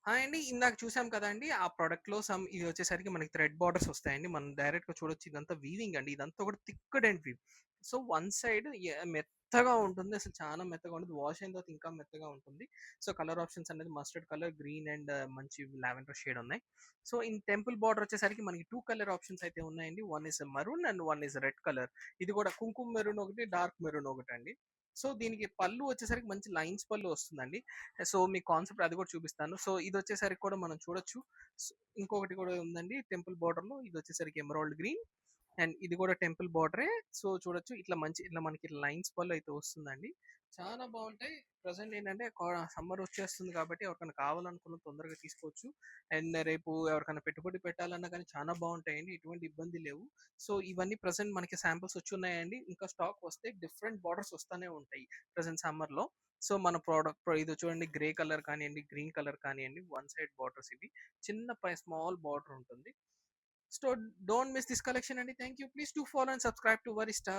అండి. ఇందాక చూసాం కదండీ! ఆ ప్రొడక్ట్‌లో ఇది వచ్చేసరికి మనకి థ్రెడ్ బోర్డర్స్ వస్తాయండి. మనం డైరెక్ట్‌గా చూడొచ్చు. ఇదంతా వీవింగ్ అండి. ఇదంతా కూడా thick dent weave. So, one side మెత్తగా ఉంటుంది. అసలు చాలా మెత్తగా ఉంటుంది. వాష్ అయిన తర్వాత ఇంకా మెత్తగా ఉంటుంది. సో, కలర్ ఆప్షన్స్ అనేది మస్టర్డ్ కలర్, గ్రీన్ అండ్ మంచి లావెండర్ షేడ్ ఉన్నాయి. సో, ఇన్ టెంపుల్ బోర్డర్ వచ్చేసరికి మనకి 2 కలర్ ఆప్షన్స్ అయితే ఉన్నాయండి. One is maroon and one is red colour. ఇది కూడా కుంకుమ మెరూన్ ఒకటి, డార్క్ మెరూన్ ఒకటండి. సో, దీనికి పళ్ళు వచ్చేసరికి మంచి లైన్స్ పళ్ళు వస్తుందండి. సో, మీకు కాన్సెప్ట్ అది కూడా చూపిస్తాను. సో, ఇదొచ్చేసరికి కూడా మనం చూడొచ్చు. స్ ఇంకొకటి కూడా ఉందండి టెంపుల్ బోర్డర్‌లో. ఇదొచ్చేసరికి ఎమరాల్డ్ గ్రీన్ అండ్ ఇది కూడా టెంపుల్ బోర్డరే. సో, చూడొచ్చు ఇట్లా మనకి లైన్స్ పళ్ళు అయితే వస్తుందండి. చాలా బావుంటాయి. ప్రెజెంట్ ఏంటంటే సమ్మర్ వచ్చేస్తుంది కాబట్టి ఎవరికైనా కావాలనుకున్న తొందరగా తీసుకోవచ్చు. అండ్ రేపు ఎవరికైనా పెట్టుబడి పెట్టాలన్నా కానీ చాలా బావుంటాయండి. ఎటువంటి ఇబ్బంది లేవు. సో, ఇవన్నీ ప్రెజెంట్ మనకి శాంపిల్స్ వచ్చున్నాయండి. ఇంకా స్టాక్ వస్తే డిఫరెంట్ బోర్డర్స్ వస్తానే ఉంటాయి ప్రెజెంట్ సమ్మర్‌లో. సో, మన ఇది చూడండి గ్రే కలర్ కానియండి, గ్రీన్ కలర్ కానియండి, వన్ సైడ్ బార్డర్స్ ఇవి. చిన్న స్మాల్ బార్డర్ ఉంటుంది. So, don't miss this collection అండి. Thank you. Please do follow and subscribe to వరిస్టా.